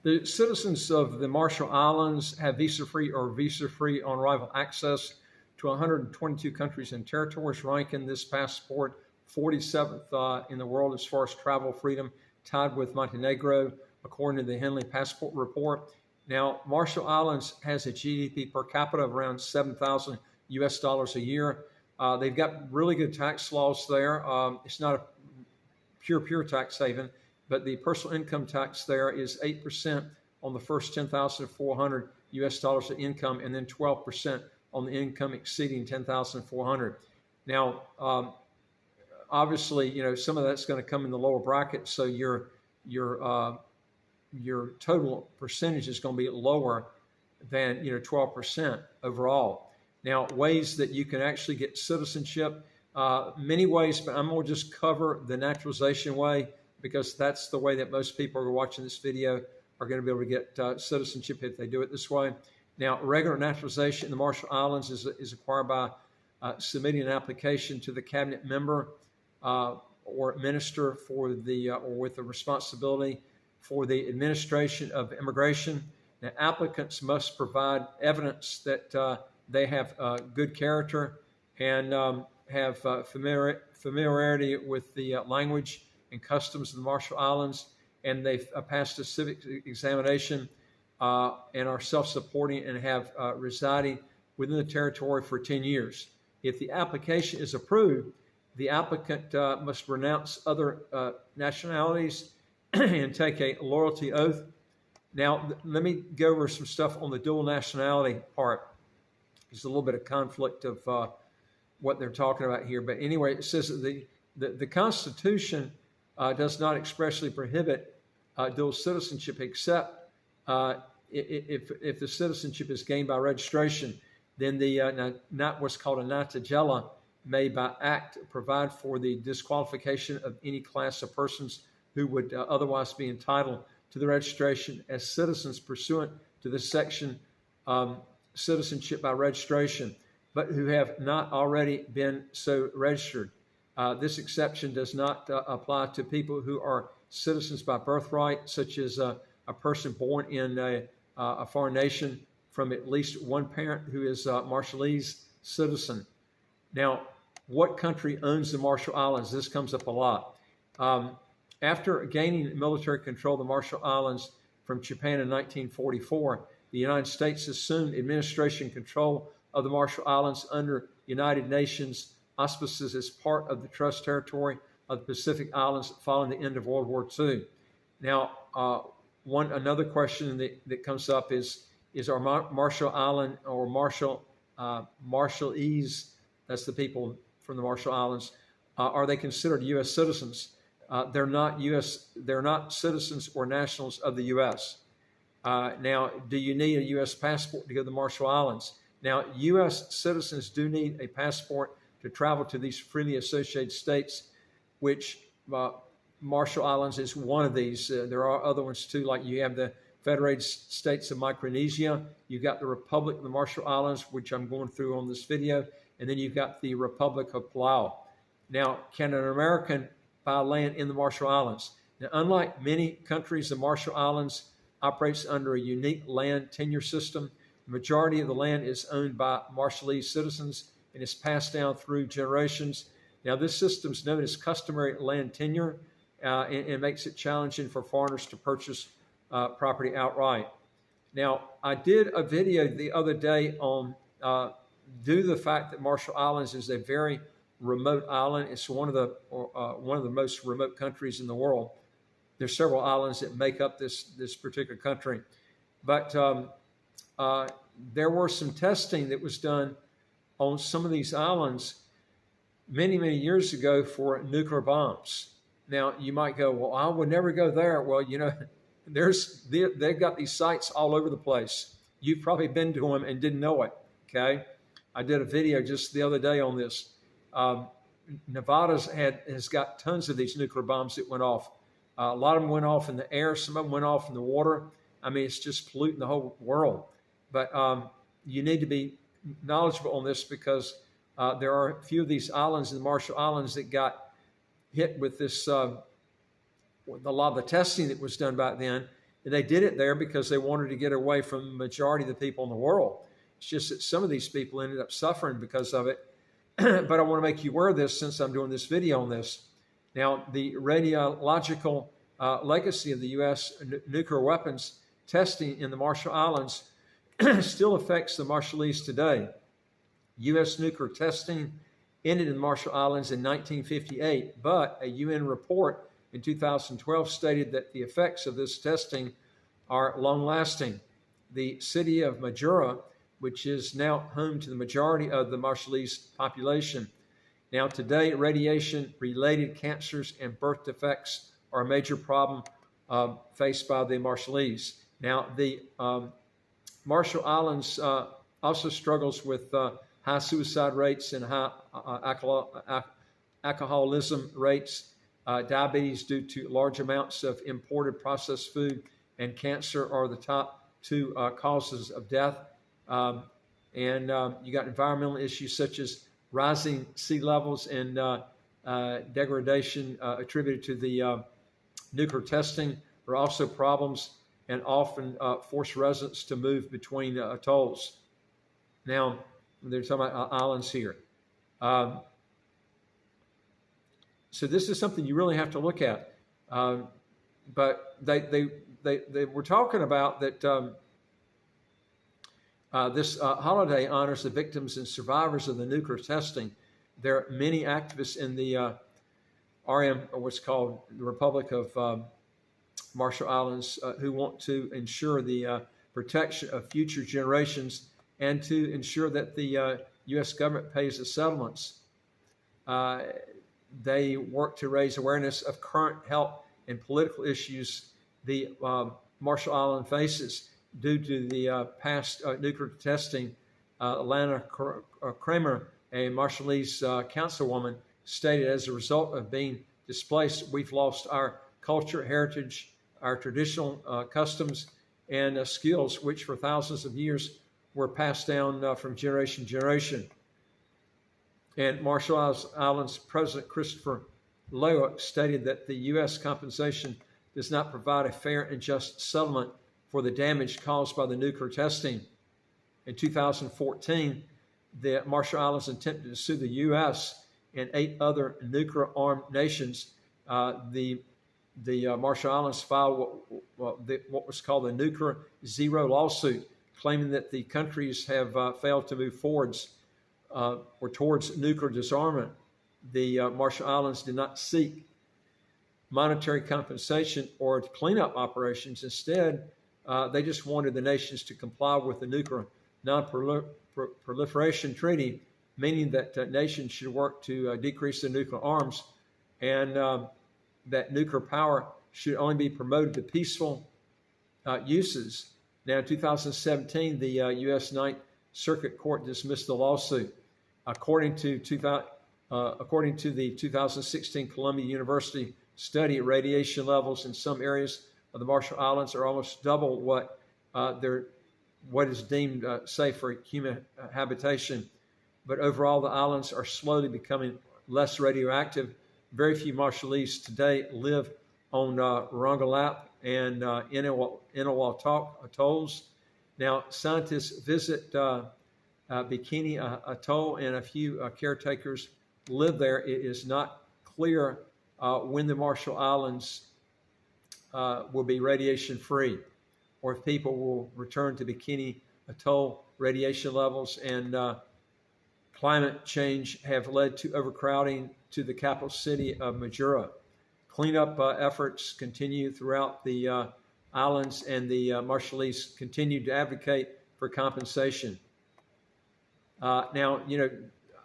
The citizens of the Marshall Islands have visa-free or visa-free on-arrival access to 122 countries and territories, ranking this passport 47th in the world as far as travel freedom, tied with Montenegro, according to the Henley Passport Report. Now, Marshall Islands has a GDP per capita of around $7,000 US a year. They've got really good tax laws there. It's not a pure tax haven, but the personal income tax there is 8% on the first $10,400 US of income, and then 12% on the income exceeding $10,400. Now, obviously, some of that's going to come in the lower bracket, so your total percentage is going to be lower than 12% overall. Now, ways that you can actually get citizenship, many ways, but I'm going to just cover the naturalization way, because that's the way that most people who are watching this video are going to be able to get citizenship if they do it this way. Now, regular naturalization in the Marshall Islands is acquired by submitting an application to the cabinet member or minister for the or with the responsibility for the administration of immigration. Now, applicants must provide evidence that they have good character and have familiarity with the language and customs of the Marshall Islands, and they've passed a civic examination and are self-supporting and have residing within the territory for 10 years. If the application is approved, the applicant must renounce other nationalities and take a loyalty oath. Now, let me go over some stuff on the dual nationality part. There's a little bit of conflict of what they're talking about here. But anyway, it says that the Constitution does not expressly prohibit dual citizenship, except if the citizenship is gained by registration. Then not what's called a natagella may by act provide for the disqualification of any class of persons who would otherwise be entitled to the registration as citizens pursuant to this section, citizenship by registration, but who have not already been so registered. This exception does not apply to people who are citizens by birthright, such as a person born in a foreign nation from at least one parent who is a Marshallese citizen. Now, what country owns the Marshall Islands? This comes up a lot. After gaining military control of the Marshall Islands from Japan in 1944, the United States assumed administration control of the Marshall Islands under United Nations auspices as part of the Trust Territory of the Pacific Islands following the end of World War II. Now, another question that comes up is our Marshall Island or Marshallese, that's the people from the Marshall Islands, are they considered U.S. citizens? They're not citizens or nationals of the U.S. Now, do you need a U.S. passport to go to the Marshall Islands? Now, U.S. citizens do need a passport to travel to these freely associated states, which Marshall Islands is one of these. There are other ones too, like you have the Federated States of Micronesia, you've got the Republic of the Marshall Islands, which I'm going through on this video, and then you've got the Republic of Palau. Now, can an American buy land in the Marshall Islands? Now, unlike many countries, the Marshall Islands operates under a unique land tenure system. The majority of the land is owned by Marshallese citizens and is passed down through generations. Now, this system is known as customary land tenure and makes it challenging for foreigners to purchase property outright. Now, I did a video the other day on due to the fact that Marshall Islands is a very remote island. It's one of the most remote countries in the world. There's several islands that make up this particular country, but there were some testing that was done on some of these islands many years ago for nuclear bombs. Now, you might go, well, I would never go there. Well, they've got these sites all over the place. You've probably been to them and didn't know it, okay? I did a video just the other day on this. Nevada has got tons of these nuclear bombs that went off. A lot of them went off in the air. Some of them went off in the water. I mean, it's just polluting the whole world. But you need to be knowledgeable on this because there are a few of these islands in the Marshall Islands that got hit with this, a lot of the testing that was done back then, And they did it there because they wanted to get away from the majority of the people in the world. It's just that some of these people ended up suffering because of it. But I want to make you aware of this since I'm doing this video on this. Now, the radiological legacy of the U.S. nuclear weapons testing in the Marshall Islands still affects the Marshallese today. U.S. nuclear testing ended in the Marshall Islands in 1958, but a UN report in 2012 stated that the effects of this testing are long-lasting. The city of Majura, which is now home to the majority of the Marshallese population. Now today, radiation-related cancers and birth defects are a major problem faced by the Marshallese. Now the Marshall Islands also struggles with high suicide rates and high alcoholism rates, diabetes due to large amounts of imported processed food, and cancer are the top two causes of death. And you got environmental issues such as rising sea levels and degradation attributed to the nuclear testing are also problems, and often force residents to move between atolls. Now, they're talking about islands here. So this is something you really have to look at. But they were talking about that this holiday honors the victims and survivors of the nuclear testing. There are many activists in the RM, or what's called the Republic of Marshall Islands, who want to ensure the protection of future generations and to ensure that the U.S. government pays the settlements. They work to raise awareness of current health and political issues the Marshall Island faces due to the past nuclear testing. Lana Kramer, a Marshallese councilwoman, stated, as a result of being displaced, we've lost our culture, heritage, our traditional customs and skills, which for thousands of years were passed down from generation to generation. And Marshall Islands President Christopher Lowick stated that the U.S. compensation does not provide a fair and just settlement for the damage caused by the nuclear testing. In 2014, the Marshall Islands attempted to sue the U.S. and 8 other nuclear-armed nations. The Marshall Islands filed what was called the Nuclear Zero lawsuit, claiming that the countries have failed to move forwards or towards nuclear disarmament. The Marshall Islands did not seek monetary compensation or cleanup operations. Instead, they just wanted the nations to comply with the Nuclear Non-Proliferation Treaty, meaning that nations should work to decrease their nuclear arms, and that nuclear power should only be promoted to peaceful uses. Now, in 2017, the U.S. Ninth Circuit Court dismissed the lawsuit. According to the 2016 Columbia University study, radiation levels in some areas of the Marshall Islands are almost double what is deemed safe for human habitation. But overall, the islands are slowly becoming less radioactive. Very few Marshallese today live on Rongelap and Inawaltok atolls. Now, scientists visit Bikini Atoll, and a few caretakers live there. It is not clear when the Marshall Islands will be radiation free, or if people will return to Bikini Atoll. Radiation levels and climate change have led to overcrowding to the capital city of Majura. Cleanup efforts continue throughout the islands, and the Marshallese continue to advocate for compensation. Now,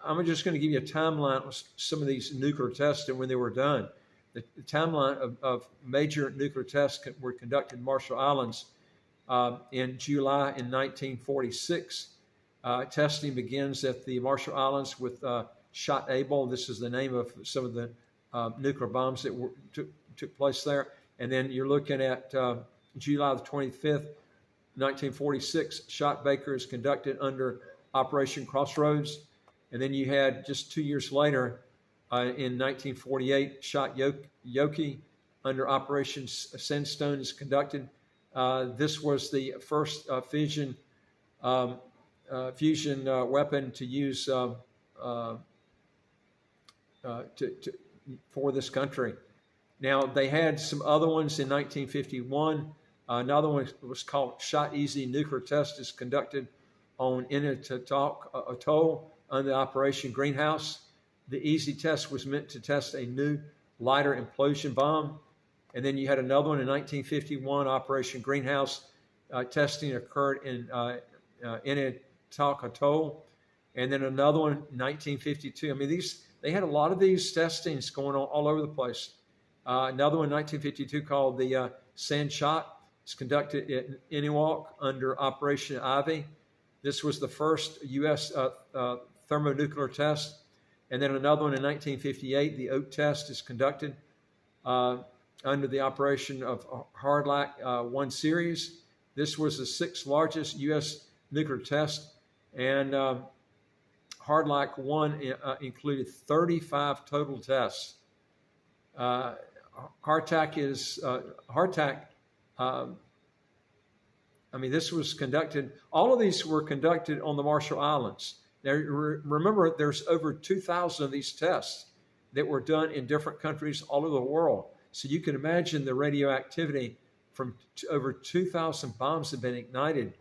I'm just going to give you a timeline of some of these nuclear tests and when they were done. The timeline of major nuclear tests were conducted in Marshall Islands in July in 1946. Testing begins at the Marshall Islands with Shot Able. This is the name of some of the nuclear bombs that took place there. And then you're looking at July the 25th, 1946, Shot Baker is conducted under Operation Crossroads. And then you had just 2 years later, in 1948, Shot Yoki under Operation Sandstone is conducted. This was the first fusion weapon to use for this country. Now, they had some other ones in 1951. Another one was called Shot Easy Nuclear Test is conducted on Inutahk Atoll under Operation Greenhouse. The Easy test was meant to test a new lighter implosion bomb. And then you had another one in 1951, Operation Greenhouse. Testing occurred in Inutahk Atoll. And then another one in 1952. I mean, they had a lot of these testings going on all over the place. Another one in 1952 called the Sand Shot. It's conducted in Eniwak under Operation Ivy. This was the first U.S. Thermonuclear test. And then another one in 1958, the Oak test is conducted under the operation of Hardlack 1 series. This was the 6th largest U.S. nuclear test. And Hardlack 1 included 35 total tests. Hardtack this was conducted, all of these were conducted on the Marshall Islands. Now, remember, there's over 2,000 of these tests that were done in different countries all over the world. So you can imagine the radioactivity from over 2,000 bombs have been ignited.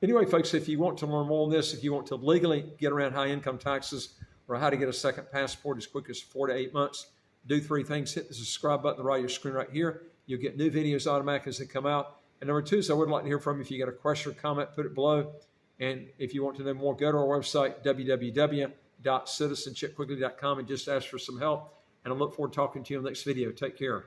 Anyway, folks, if you want to learn more on this, if you want to legally get around high income taxes or how to get a second passport as quick as 4 to 8 months, do 3 things. Hit the subscribe button right on your screen right here. You'll get new videos automatically as they come out. And number 2 is I would like to hear from you. If you got a question or comment, put it below. And if you want to know more, go to our website, www.citizenshipquickly.com, and just ask for some help. And I look forward to talking to you in the next video. Take care.